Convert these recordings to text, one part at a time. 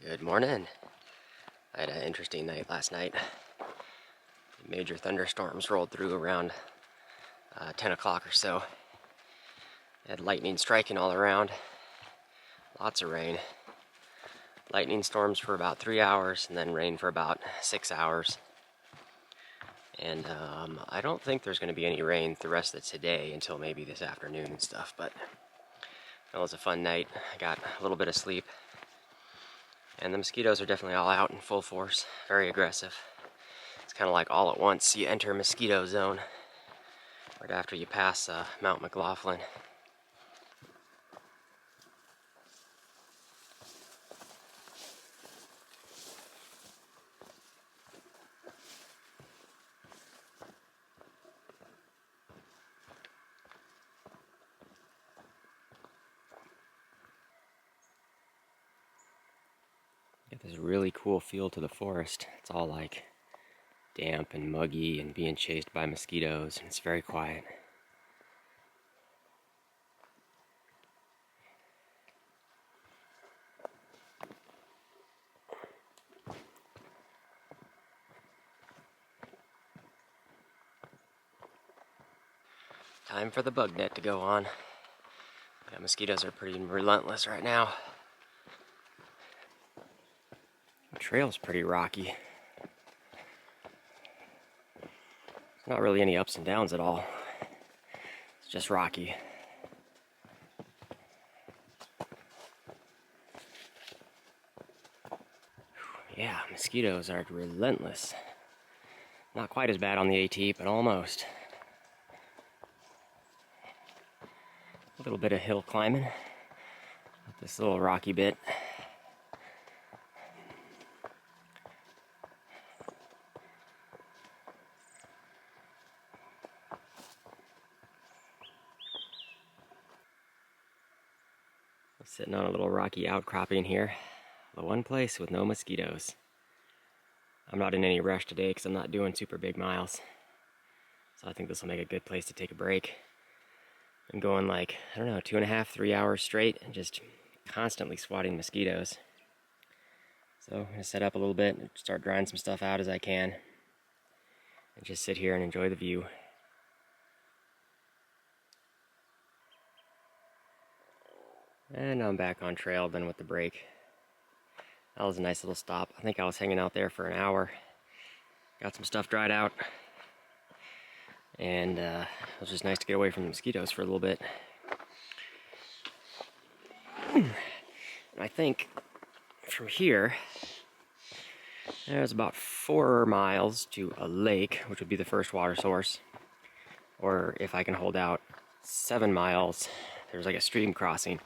Good morning. I had an interesting night last night. Major thunderstorms rolled through around 10 o'clock or so. Had lightning striking all around. Lots of rain. Lightning storms for about 3 hours and then rain for about 6 hours. And I don't think there's going to be any rain the rest of today until maybe this afternoon and stuff, but it was a fun night. I got a little bit of sleep. And the mosquitoes are definitely all out in full force, very aggressive. It's kind of like all at once you enter mosquito zone right after you pass Mount McLaughlin. Get this really cool feel to the forest. It's all like damp and muggy and being chased by mosquitoes, and it's very quiet. Time for the bug net to go on. Yeah, mosquitoes are pretty relentless right now. The trail's pretty rocky. There's not really any ups and downs at all. It's just rocky. Yeah, mosquitoes are relentless. Not quite as bad on the AT, but almost. A little bit of hill climbing up this little rocky bit. Sitting on a little rocky outcropping here. The one place with no mosquitoes. I'm not in any rush today because I'm not doing super big miles. So I think this will make a good place to take a break. I'm going like, I don't know, 2.5, 3 hours straight and just constantly swatting mosquitoes. So I'm going to set up a little bit and start drying some stuff out as I can. And just sit here and enjoy the view. And I'm back on trail, done with the break. That was a nice little stop. I think I was hanging out there for an hour. Got some stuff dried out. And it was just nice to get away from the mosquitoes for a little bit. And I think from here, there's about 4 miles to a lake, which would be the first water source. Or if I can hold out 7 miles, there's like a stream crossing.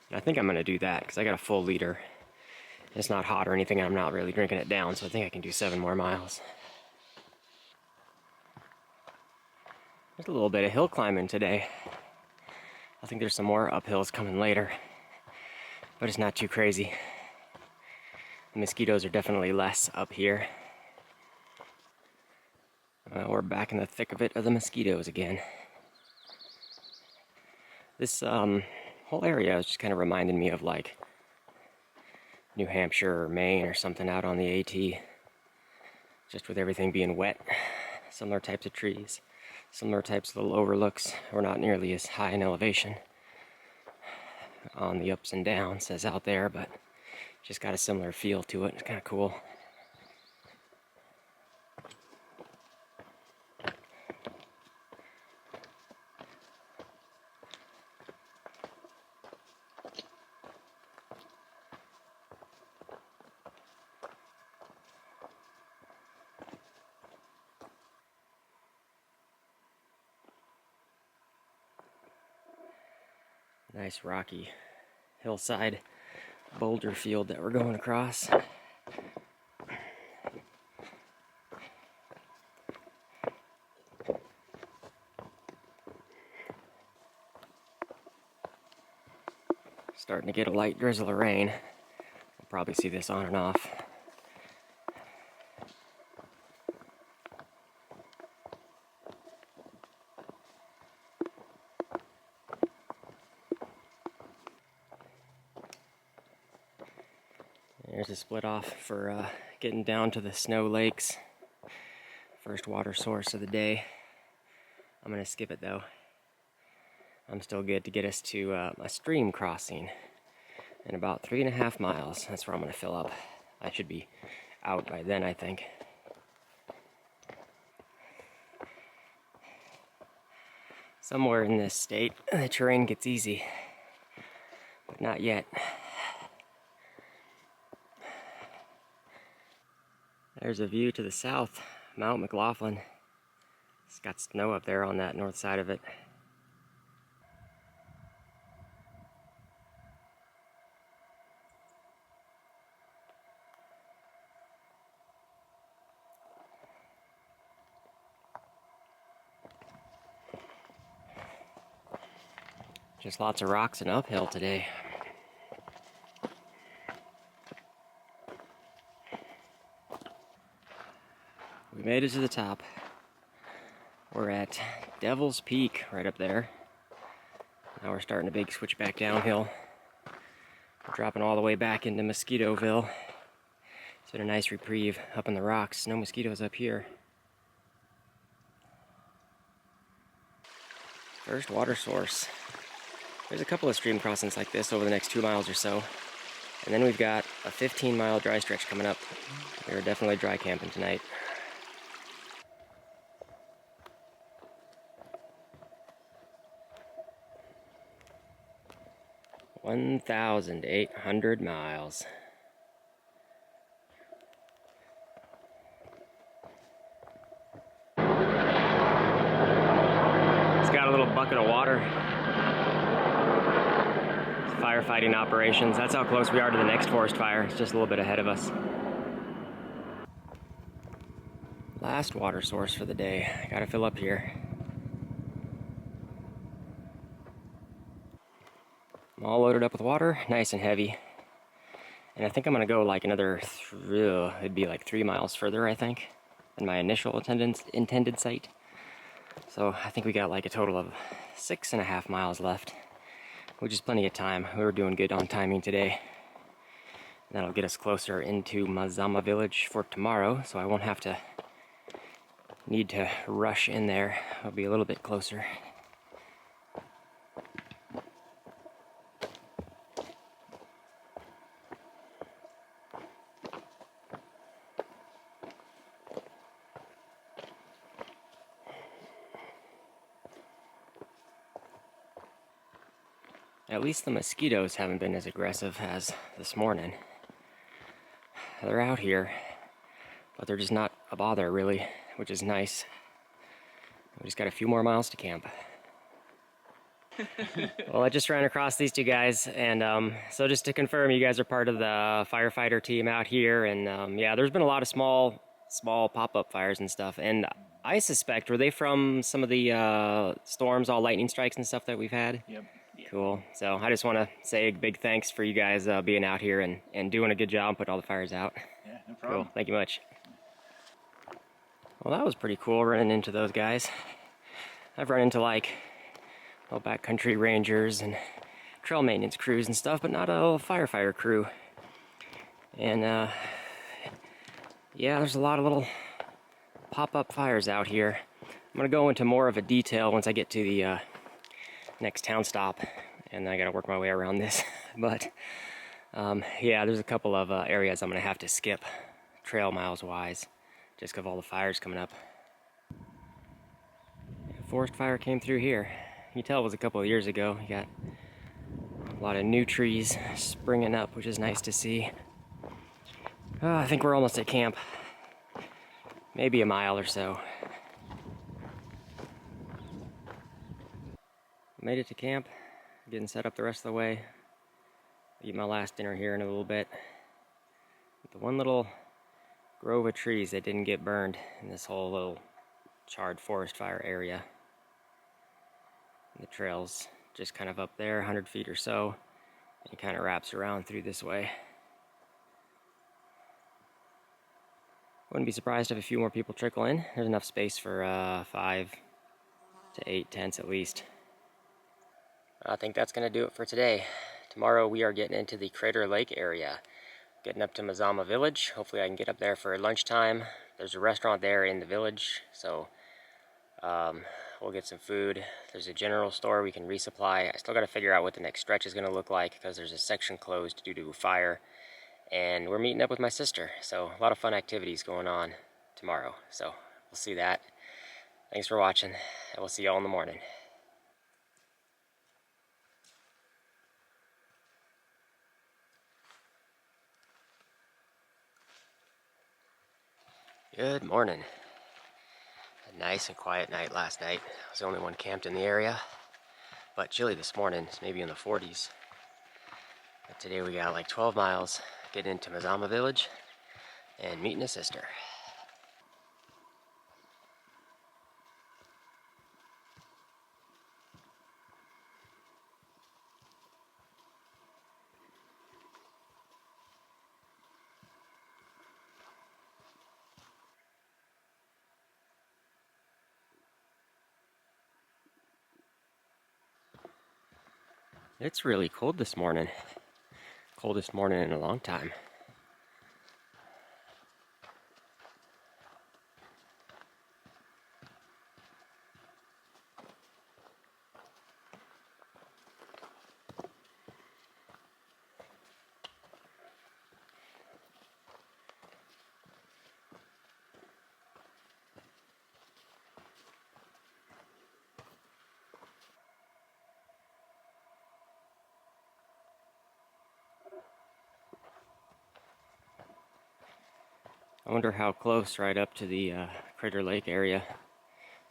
And I think I'm going to do that because I got a full liter. It's not hot or anything, and I'm not really drinking it down, so I think I can do 7 more miles. There's a little bit of hill climbing today. I think there's some more uphills coming later, but it's not too crazy. The mosquitoes are definitely less up here. We're back in the thick of it of the mosquitoes again. This whole area is just kind of reminding me of like New Hampshire or Maine or something out on the AT. Just with everything being wet. Similar types of trees. Similar types of little overlooks. We're not nearly as high in elevation on the ups and downs as out there, but just got a similar feel to it. It's kind of cool. Nice rocky hillside boulder field that we're going across. Starting to get a light drizzle of rain. We'll probably see this on and off. There's a split off for getting down to the snow lakes. First water source of the day. I'm gonna skip it though. I'm still good to get us to a stream crossing in about 3.5 miles. That's where I'm gonna fill up. I should be out by then, I think. Somewhere in this state, the terrain gets easy, but not yet. There's a view to the south, Mount McLaughlin. It's got snow up there on that north side of it. Just lots of rocks and uphill today. We made it to the top. We're at Devil's Peak right up there. Now we're starting a big switch back downhill. We're dropping all the way back into Mosquitoville. It's been a nice reprieve up in the rocks. No mosquitoes up here. First water source. There's a couple of stream crossings like this over the next 2 miles or so. And then we've got a 15-mile dry stretch coming up. We're definitely dry camping tonight. $1,800 miles. It's got a little bucket of water. Firefighting operations. That's how close we are to the next forest fire. It's just a little bit ahead of us. Last water source for the day. I gotta fill up here. I'm all loaded up with water, nice and heavy. And I think I'm gonna go like another, it'd be like 3 miles further, I think, than my initial intended site. So I think we got like a total of 6.5 miles left, which is plenty of time. We were doing good on timing today. That'll get us closer into Mazama village for tomorrow, so I won't have to need to rush in there. I'll be a little bit closer. At least the mosquitoes haven't been as aggressive as this morning. They're out here, but they're just not a bother really, which is nice. We just got a few more miles to camp. Well, I just ran across these two guys, and so just to confirm, you guys are part of the firefighter team out here, and yeah, there's been a lot of small pop-up fires and stuff, and I suspect, were they from some of the storms, all lightning strikes and stuff that we've had? Yep. Cool. So I just want to say a big thanks for you guys being out here and doing a good job, putting all the fires out. Yeah, no problem. Cool. Thank you much. Well, that was pretty cool running into those guys. I've run into like backcountry rangers and trail maintenance crews and stuff, but not a little firefighter crew. And yeah, there's a lot of little pop-up fires out here. I'm gonna go into more of a detail once I get to the next town stop, and I gotta work my way around this. But yeah, there's a couple of areas I'm gonna have to skip trail miles wise, just because of all the fires coming up. Forest fire came through here. You can tell it was a couple of years ago. You got a lot of new trees springing up, which is nice to see. I think we're almost at camp. Maybe a mile or so. Made it to camp, getting set up the rest of the way. Eat my last dinner here in a little bit. The one little grove of trees that didn't get burned in this whole little charred forest fire area. And the trail's just kind of up there, 100 feet or so, and it kind of wraps around through this way. Wouldn't be surprised if a few more people trickle in. There's enough space for 5 to 8 tents at least. I think that's going to do it for today. Tomorrow we are getting into the Crater Lake area. Getting up to Mazama Village. Hopefully I can get up there for lunchtime. There's a restaurant there in the village, so we'll get some food. There's a general store we can resupply. I still got to figure out what the next stretch is going to look like because there's a section closed due to a fire. And we're meeting up with my sister, so a lot of fun activities going on tomorrow. So we'll see that. Thanks for watching, and we'll see y'all in the morning. Good morning. A nice and quiet night last night. I was the only one camped in the area, but chilly this morning. It's maybe in the 40s. But today we got like 12 miles getting into Mazama Village and meeting a sister. It's really cold this morning. Coldest morning in a long time. I wonder how close right up to the Crater Lake area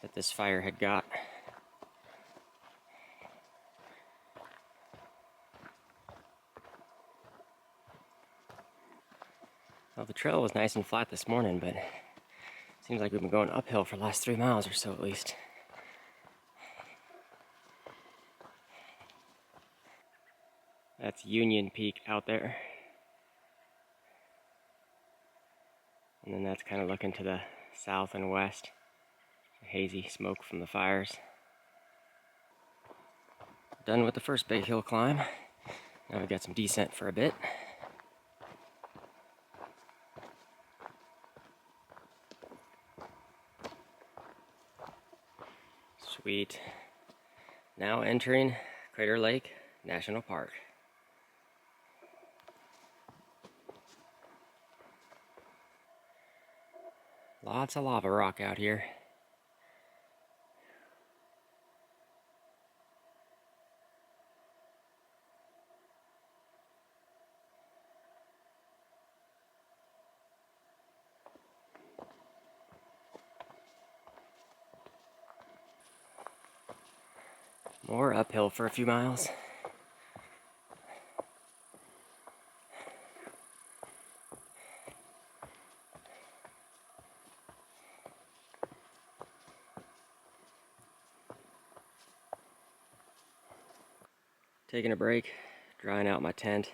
that this fire had got. Well, the trail was nice and flat this morning, but it seems like we've been going uphill for the last 3 miles or so at least. That's Union Peak out there. And then that's kind of looking to the south and west. Hazy smoke from the fires. Done with the first big hill climb. Now we've got some descent for a bit. Sweet. Now entering Crater Lake National Park. Lots of lava rock out here. More uphill for a few miles. Taking a break, drying out my tent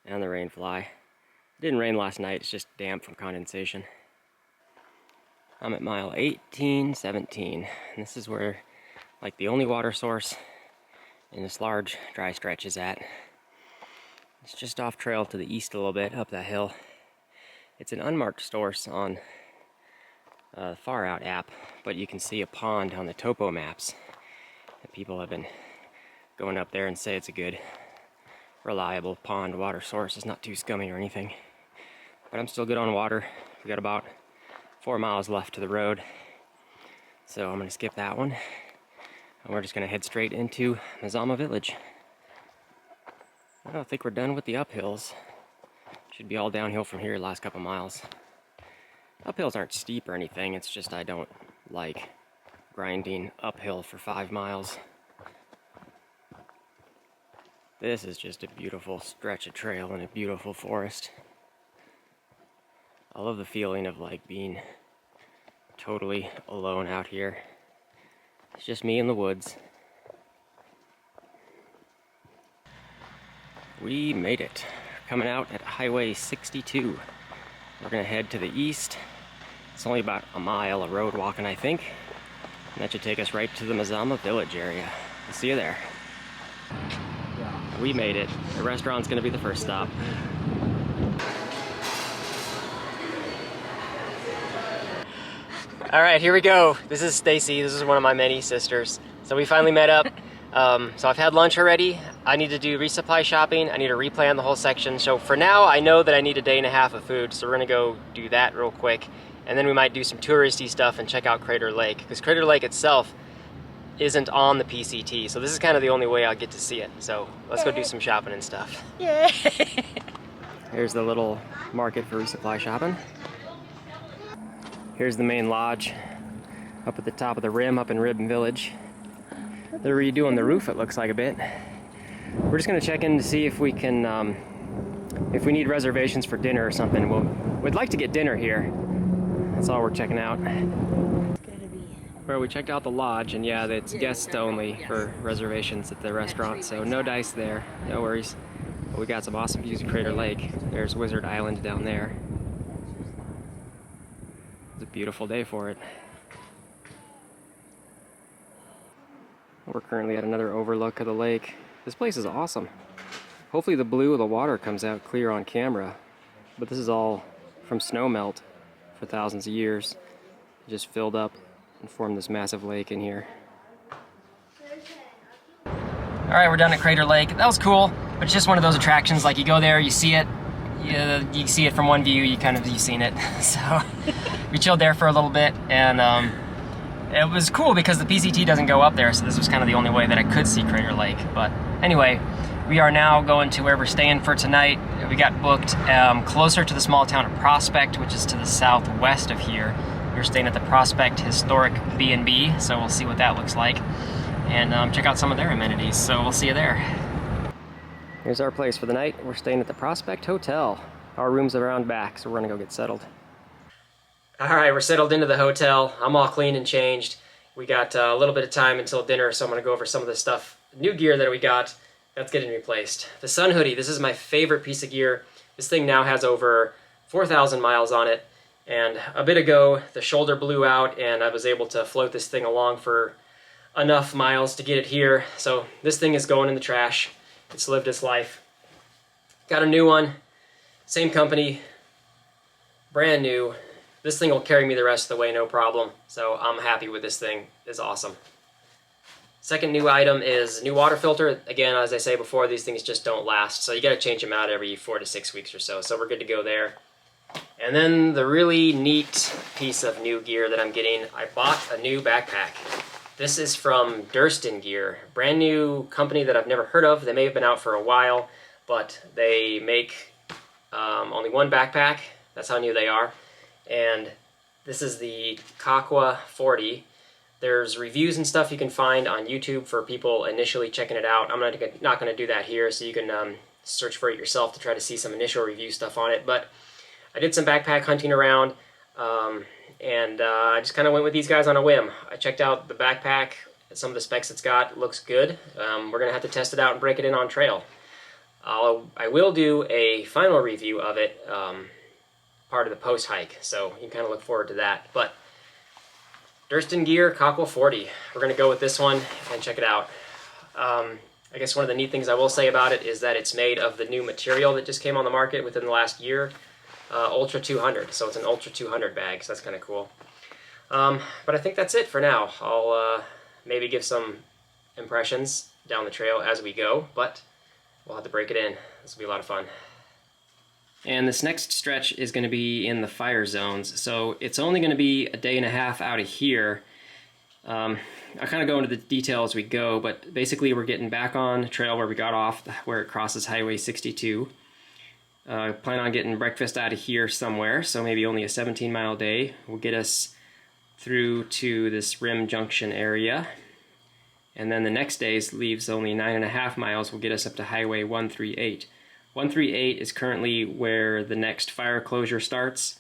and the rain fly. It didn't rain last night, it's just damp from condensation. I'm at mile 1817, and this is where like the only water source in this large dry stretch is at. It's just off trail to the east a little bit, up that hill. It's an unmarked source on the Far Out app, but you can see a pond on the topo maps. And people have been going up there and say it's a good, reliable pond water source. It's not too scummy or anything. But I'm still good on water. We got about 4 miles left to the road. So I'm gonna skip that one. And we're just gonna head straight into Mazama Village. I don't think we're done with the uphills. Should be all downhill from here the last couple miles. Uphills aren't steep or anything, it's just I don't like grinding uphill for 5 miles. This is just a beautiful stretch of trail in a beautiful forest. I love the feeling of like being totally alone out here. It's just me in the woods. We made it. Coming out at Highway 62. We're gonna head to the east. It's only about a mile of road walking, I think. And that should take us right to the Mazama Village area. We'll see you there. We made it. The restaurant's gonna be the first stop. All right, here we go. This is Stacy. This is one of my many sisters. So we finally met up. So I've had lunch already. I need to do resupply shopping. I need to replan the whole section. So for now, I know that I need a day and a half of food. So we're gonna go do that real quick. And then we might do some touristy stuff and check out Crater Lake. Because Crater Lake itself isn't on the PCT. So this is kind of the only way I'll get to see it. So let's go do some shopping and stuff. Yeah. Here's the little market for resupply shopping. Here's the main lodge up at the top of the rim up in Ribbon Village. They're redoing the roof, it looks like, a bit. We're just gonna check in to see if we can, if we need reservations for dinner or something. We'd like to get dinner here. That's all we're checking out. Well, we checked out the lodge, and yeah, it's guests only for reservations at the restaurant, so no dice there, no worries. But we got some awesome views of Crater Lake. There's Wizard Island down there. It's a beautiful day for it. We're currently at another overlook of the lake. This place is awesome. Hopefully the blue of the water comes out clear on camera, but this is all from snow melt for thousands of years. It just filled up and formed this massive lake in here. All right, we're done at Crater Lake. That was cool, but it's just one of those attractions. Like, you go there, you see it, you see it from one view, you've seen it. So we chilled there for a little bit, and it was cool because the PCT doesn't go up there, so this was kind of the only way that I could see Crater Lake. But anyway, we are now going to where we're staying for tonight. We got booked closer to the small town of Prospect, which is to the southwest of here. We're staying at the Prospect Historic B&B, so we'll see what that looks like. And check out some of their amenities, so we'll see you there. Here's our place for the night. We're staying at the Prospect Hotel. Our room's around back, so we're gonna go get settled. All right, we're settled into the hotel. I'm all clean and changed. We got a little bit of time until dinner, so I'm gonna go over some of the stuff, new gear that we got that's getting replaced. The sun hoodie, this is my favorite piece of gear. This thing now has over 4,000 miles on it, and a bit ago, the shoulder blew out, and I was able to float this thing along for enough miles to get it here. So this thing is going in the trash. It's lived its life. Got a new one, same company, brand new. This thing will carry me the rest of the way, no problem. So I'm happy with this thing. It's awesome. Second new item is new water filter. Again, as I say before, these things just don't last. So you gotta change them out every 4 to 6 weeks or so. So we're good to go there. And then the really neat piece of new gear that I'm getting, I bought a new backpack. This is from Durston Gear, brand new company that I've never heard of. They may have been out for a while, but they make only one backpack. That's how new they are. And this is the Kakwa 40. There's reviews and stuff you can find on YouTube for people initially checking it out. I'm not going to do that here, so you can search for it yourself to try to see some initial review stuff on it. But I did some backpack hunting around, and I just kind of went with these guys on a whim. I checked out the backpack, some of the specs it's got. It looks good. We're going to have to test it out and break it in on trail. I will do a final review of it, part of the post hike, so you can kind of look forward to that. But Durston Gear Kakwa 40, we're going to go with this one and check it out. I guess one of the neat things I will say about it is that it's made of the new material that just came on the market within the last year, Ultra 200, so it's an Ultra 200 bag, so that's kind of cool. But I think that's it for now. I'll maybe give some impressions down the trail as we go, but we'll have to break it in. This will be a lot of fun. And this next stretch is going to be in the fire zones, so it's only going to be a day and a half out of here. I'll kind of go into the detail as we go, but basically we're getting back on the trail where we got off, where it crosses Highway 62. Plan on getting breakfast out of here somewhere, so maybe only a 17-mile day will get us through to this Rim Junction area. And then the next day's leaves only 9.5 miles will get us up to Highway 138. 138 is currently where the next fire closure starts.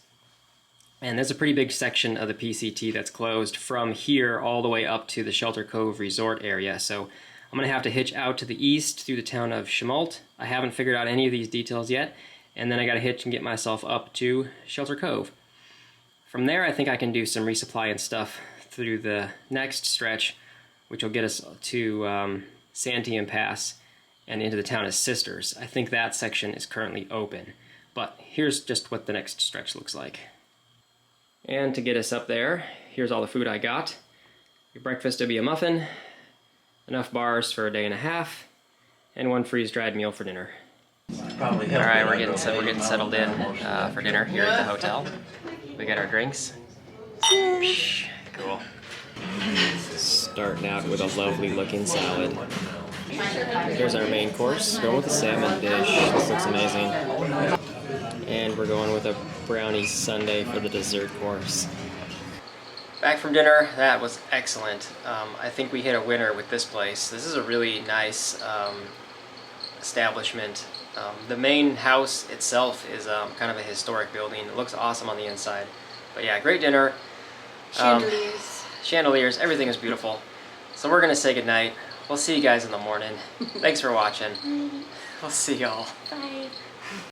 And there's a pretty big section of the PCT that's closed from here all the way up to the Shelter Cove Resort area. So I'm going to have to hitch out to the east through the town of Chemult. I haven't figured out any of these details yet. And then I got to hitch and get myself up to Shelter Cove. From there, I think I can do some resupply and stuff through the next stretch, which will get us to Santiam Pass and into the town of Sisters. I think that section is currently open. But here's just what the next stretch looks like. And to get us up there, here's all the food I got. Your breakfast will be a muffin, enough bars for a day and a half, and one freeze-dried meal for dinner. Alright, we're getting settled in for dinner here at the hotel. We got our drinks. Cool. Starting out with a lovely looking salad. Here's our main course. Going with a salmon dish. This looks amazing. And we're going with a brownie sundae for the dessert course. Back from dinner, that was excellent. I think we hit a winner with this place. This is a really nice establishment. The main house itself is kind of a historic building. It looks awesome on the inside. But yeah, great dinner. Chandeliers, everything is beautiful. So we're gonna say goodnight. We'll see you guys in the morning. Thanks for watching. We'll see y'all. Bye.